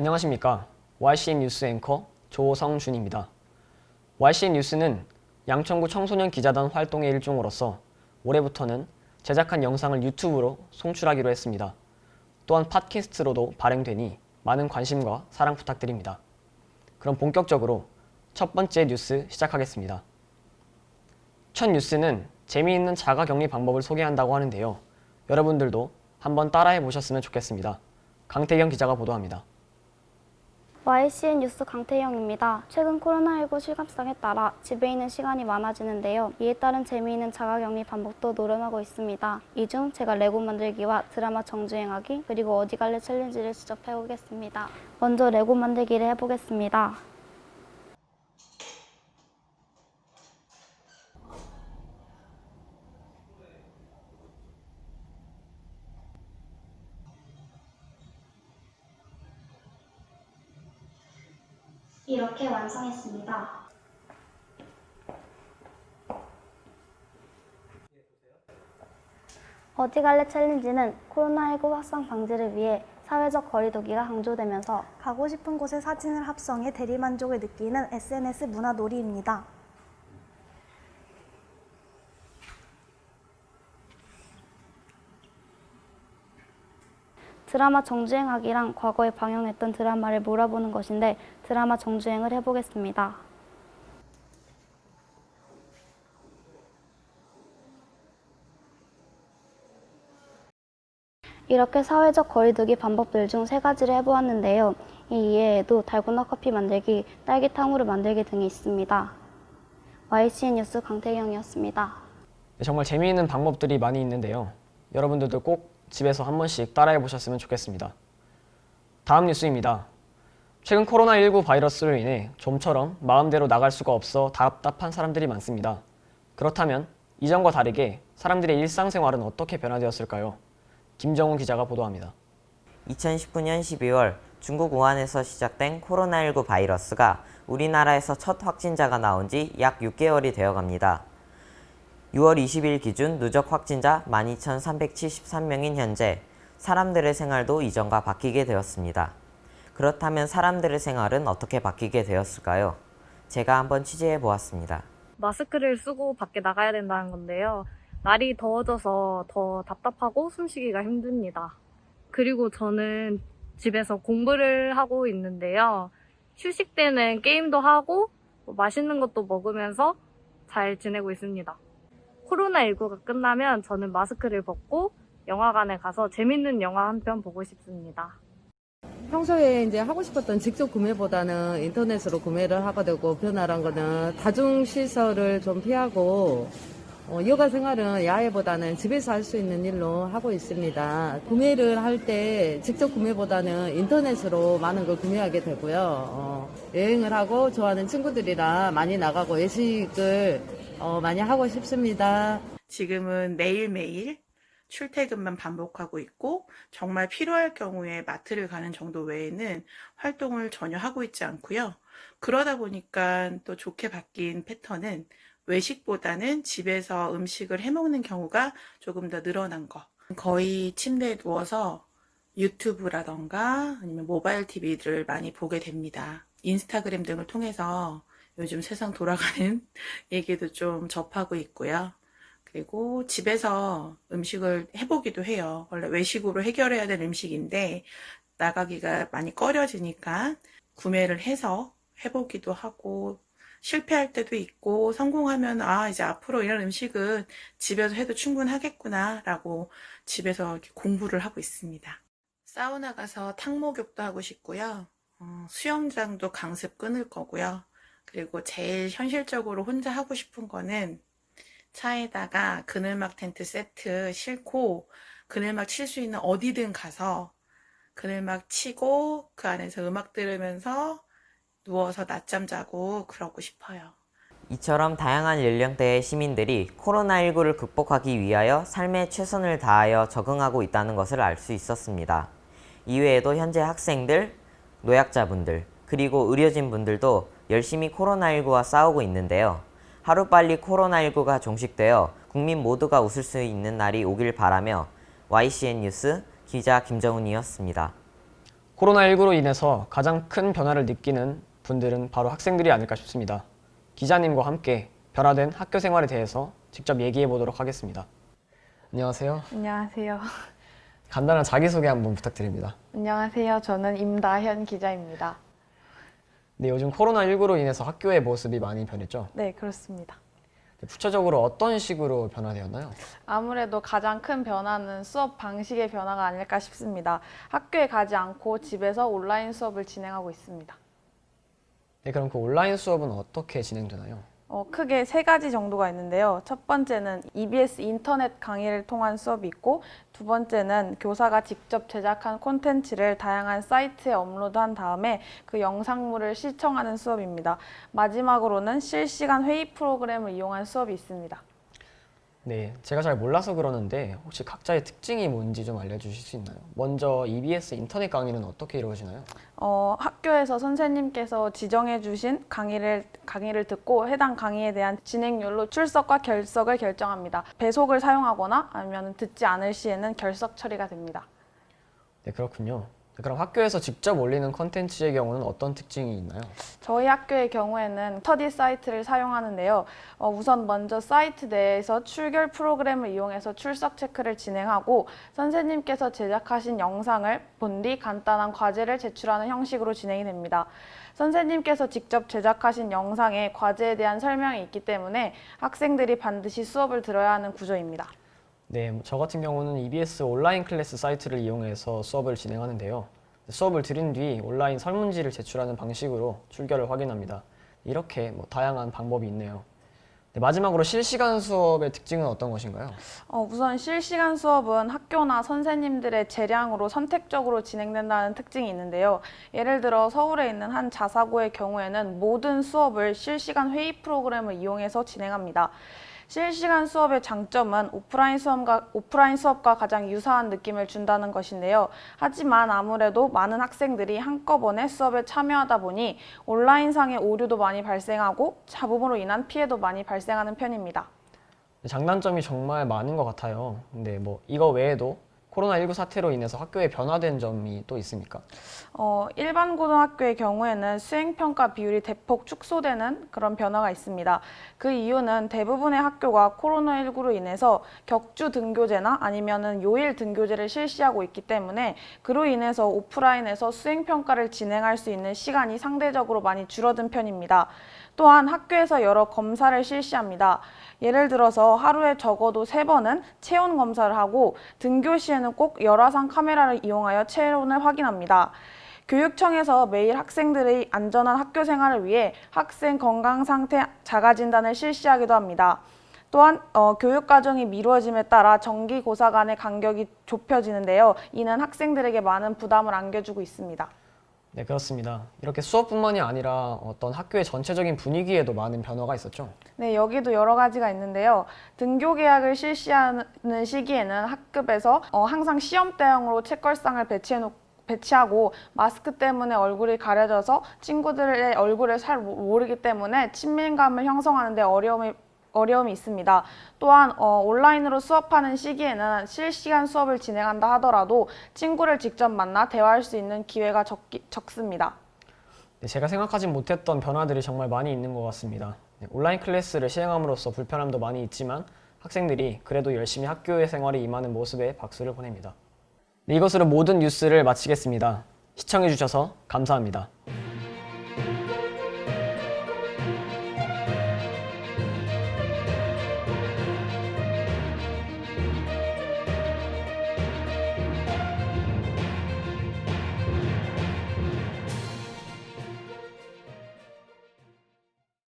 안녕하십니까. YCN 뉴스 앵커 조성준입니다. YCN 뉴스는 양천구 청소년 기자단 활동의 일종으로서 올해부터는 제작한 영상을 유튜브로 송출하기로 했습니다. 또한 팟캐스트로도 발행되니 많은 관심과 사랑 부탁드립니다. 그럼 본격적으로 첫 번째 뉴스 시작하겠습니다. 첫 뉴스는 재미있는 자가격리 방법을 소개한다고 하는데요. 여러분들도 한번 따라해 보셨으면 좋겠습니다. 강태경 기자가 보도합니다. YCN 뉴스 강태영입니다. 최근 코로나19 실감성에 따라 집에 있는 시간이 많아지는데요. 이에 따른 재미있는 자가격리 방법도 노력하고 있습니다. 이 중 제가 레고 만들기와 드라마 정주행하기 그리고 어디 갈래 챌린지를 직접 해보겠습니다. 먼저 레고 만들기를 해보겠습니다. 이렇게 완성했습니다. 어디 갈래 챌린지는 코로나19 확산 방지를 위해 사회적 거리두기가 강조되면서 가고 싶은 곳의 사진을 합성해 대리만족을 느끼는 SNS 문화 놀이입니다. 드라마 정주행하기랑 과거에 방영했던 드라마를 몰아보는 것인데 드라마 정주행을 해보겠습니다. 이렇게 사회적 거리두기 방법들 중 3가지를 해보았는데요. 이 이외에도 달고나 커피 만들기, 딸기탕후루 만들기 등이 있습니다. YCN 뉴스 강태경이었습니다. 정말 재미있는 방법들이 많이 있는데요. 여러분들도 꼭 집에서 한 번씩 따라해 보셨으면 좋겠습니다. 다음 뉴스입니다. 최근 코로나19 바이러스로 인해 좀처럼 마음대로 나갈 수가 없어 답답한 사람들이 많습니다. 그렇다면 이전과 다르게 사람들의 일상생활은 어떻게 변화되었을까요? 김정훈 기자가 보도합니다. 2019년 12월 중국 우한에서 시작된 코로나19 바이러스가 우리나라에서 첫 확진자가 나온 지 약 6개월이 되어갑니다. 6월 20일 기준 누적 확진자 12,373명인 현재 사람들의 생활도 이전과 바뀌게 되었습니다. 그렇다면 사람들의 생활은 어떻게 바뀌게 되었을까요? 제가 한번 취재해 보았습니다. 마스크를 쓰고 밖에 나가야 된다는 건데요. 날이 더워져서 더 답답하고 숨쉬기가 힘듭니다. 그리고 저는 집에서 공부를 하고 있는데요. 휴식 때는 게임도 하고 맛있는 것도 먹으면서 잘 지내고 있습니다. 코로나19가 끝나면 저는 마스크를 벗고 영화관에 가서 재밌는 영화 한 편 보고 싶습니다. 평소에 이제 하고 싶었던 직접 구매보다는 인터넷으로 구매를 하게 되고 변화란 거는 다중시설을 좀 피하고 여가 생활은 야외보다는 집에서 할 수 있는 일로 하고 있습니다. 구매를 할 때 직접 구매보다는 인터넷으로 많은 걸 구매하게 되고요. 여행을 하고 좋아하는 친구들이랑 많이 나가고 외식을 많이 하고 싶습니다. 지금은 매일매일 출퇴근만 반복하고 있고 정말 필요할 경우에 마트를 가는 정도 외에는 활동을 전혀 하고 있지 않고요. 그러다 보니까 또 좋게 바뀐 패턴은 외식보다는 집에서 음식을 해먹는 경우가 조금 더 늘어난 거. 거의 침대에 누워서 유튜브라던가 아니면 모바일 TV를 많이 보게 됩니다. 인스타그램 등을 통해서 요즘 세상 돌아가는 얘기도 좀 접하고 있고요. 그리고 집에서 음식을 해보기도 해요. 원래 외식으로 해결해야 될 음식인데 나가기가 많이 꺼려지니까 구매를 해서 해보기도 하고 실패할 때도 있고 성공하면 이제 앞으로 이런 음식은 집에서 해도 충분하겠구나 라고 집에서 이렇게 공부를 하고 있습니다. 사우나 가서 탕목욕도 하고 싶고요. 수영장도 강습 끊을 거고요. 그리고 제일 현실적으로 혼자 하고 싶은 거는 차에다가 그늘막 텐트 세트 싣고 그늘막 칠 수 있는 어디든 가서 그늘막 치고 그 안에서 음악 들으면서 누워서 낮잠 자고 그러고 싶어요. 이처럼 다양한 연령대의 시민들이 코로나19를 극복하기 위하여 삶의 최선을 다하여 적응하고 있다는 것을 알 수 있었습니다. 이외에도 현재 학생들, 노약자분들, 그리고 의료진분들도 열심히 코로나19와 싸우고 있는데요. 하루빨리 코로나19가 종식되어 국민 모두가 웃을 수 있는 날이 오길 바라며 YCN 뉴스 기자 김정훈이었습니다. 코로나19로 인해서 가장 큰 변화를 느끼는 분들은 바로 학생들이 아닐까 싶습니다. 기자님과 함께 변화된 학교 생활에 대해서 직접 얘기해 보도록 하겠습니다. 안녕하세요. 안녕하세요. 간단한 자기소개 한번 부탁드립니다. 안녕하세요. 저는 임다현 기자입니다. 네, 요즘 코로나19로 인해서 학교의 모습이 많이 변했죠? 네, 그렇습니다. 구체적으로 어떤 식으로 변화되었나요? 아무래도 가장 큰 변화는 수업 방식의 변화가 아닐까 싶습니다. 학교에 가지 않고 집에서 온라인 수업을 진행하고 있습니다. 네, 그럼 그 온라인 수업은 어떻게 진행되나요? 크게 세 가지 정도가 있는데요. 첫 번째는 EBS 인터넷 강의를 통한 수업이 있고, 두 번째는 교사가 직접 제작한 콘텐츠를 다양한 사이트에 업로드한 다음에 그 영상물을 시청하는 수업입니다. 마지막으로는 실시간 회의 프로그램을 이용한 수업이 있습니다. 네, 제가 잘 몰라서 그러는데 혹시 각자의 특징이 뭔지 좀 알려주실 수 있나요? 먼저 EBS 인터넷 강의는 어떻게 이루어지나요? 학교에서 선생님께서 지정해 주신 강의를 듣고 해당 강의에 대한 진행률로 출석과 결석을 결정합니다. 배속을 사용하거나 아니면 듣지 않을 시에는 결석 처리가 됩니다. 네, 그렇군요. 그럼 학교에서 직접 올리는 콘텐츠의 경우는 어떤 특징이 있나요? 저희 학교의 경우에는 스터디 사이트를 사용하는데요. 우선 먼저 사이트 내에서 출결 프로그램을 이용해서 출석 체크를 진행하고, 선생님께서 제작하신 영상을 본 뒤 간단한 과제를 제출하는 형식으로 진행이 됩니다. 선생님께서 직접 제작하신 영상에 과제에 대한 설명이 있기 때문에 학생들이 반드시 수업을 들어야 하는 구조입니다. 네, 저 같은 경우는 EBS 온라인 클래스 사이트를 이용해서 수업을 진행하는데요. 수업을 들은 뒤 온라인 설문지를 제출하는 방식으로 출결을 확인합니다. 이렇게 다양한 방법이 있네요. 네, 마지막으로 실시간 수업의 특징은 어떤 것인가요? 우선 실시간 수업은 학교나 선생님들의 재량으로 선택적으로 진행된다는 특징이 있는데요. 예를 들어 서울에 있는 한 자사고의 경우에는 모든 수업을 실시간 회의 프로그램을 이용해서 진행합니다. 실시간 수업의 장점은 오프라인 수업과 가장 유사한 느낌을 준다는 것인데요. 하지만 아무래도 많은 학생들이 한꺼번에 수업에 참여하다 보니 온라인상의 오류도 많이 발생하고 잡음으로 인한 피해도 많이 발생하는 편입니다. 장단점이 정말 많은 것 같아요. 근데 이거 외에도 코로나19 사태로 인해서 학교에 변화된 점이 또 있습니까? 일반 고등학교의 경우에는 수행평가 비율이 대폭 축소되는 그런 변화가 있습니다. 그 이유는 대부분의 학교가 코로나19로 인해서 격주 등교제나 아니면은 요일 등교제를 실시하고 있기 때문에, 그로 인해서 오프라인에서 수행평가를 진행할 수 있는 시간이 상대적으로 많이 줄어든 편입니다. 또한 학교에서 여러 검사를 실시합니다. 예를 들어서 하루에 적어도 3번은 체온 검사를 하고, 등교 시에는 꼭 열화상 카메라를 이용하여 체온을 확인합니다. 교육청에서 매일 학생들의 안전한 학교 생활을 위해 학생 건강상태 자가진단을 실시하기도 합니다. 또한 교육과정이 미루어짐에 따라 정기고사 간의 간격이 좁혀지는데요. 이는 학생들에게 많은 부담을 안겨주고 있습니다. 네, 그렇습니다. 이렇게 수업뿐만이 아니라 어떤 학교의 전체적인 분위기에도 많은 변화가 있었죠? 네, 여기도 여러 가지가 있는데요. 등교 계약을 실시하는 시기에는 학급에서 항상 시험대형으로 책걸상을 배치하고, 마스크 때문에 얼굴이 가려져서 친구들의 얼굴을 잘 모르기 때문에 친밀감을 형성하는 데 어려움이 있습니다. 또한 온라인으로 수업하는 시기에는 실시간 수업을 진행한다 하더라도 친구를 직접 만나 대화할 수 있는 기회가 적습니다. 네, 제가 생각하지 못했던 변화들이 정말 많이 있는 것 같습니다. 네, 온라인 클래스를 시행함으로써 불편함도 많이 있지만 학생들이 그래도 열심히 학교의 생활에 임하는 모습에 박수를 보냅니다. 네, 이것으로 모든 뉴스를 마치겠습니다. 시청해주셔서 감사합니다.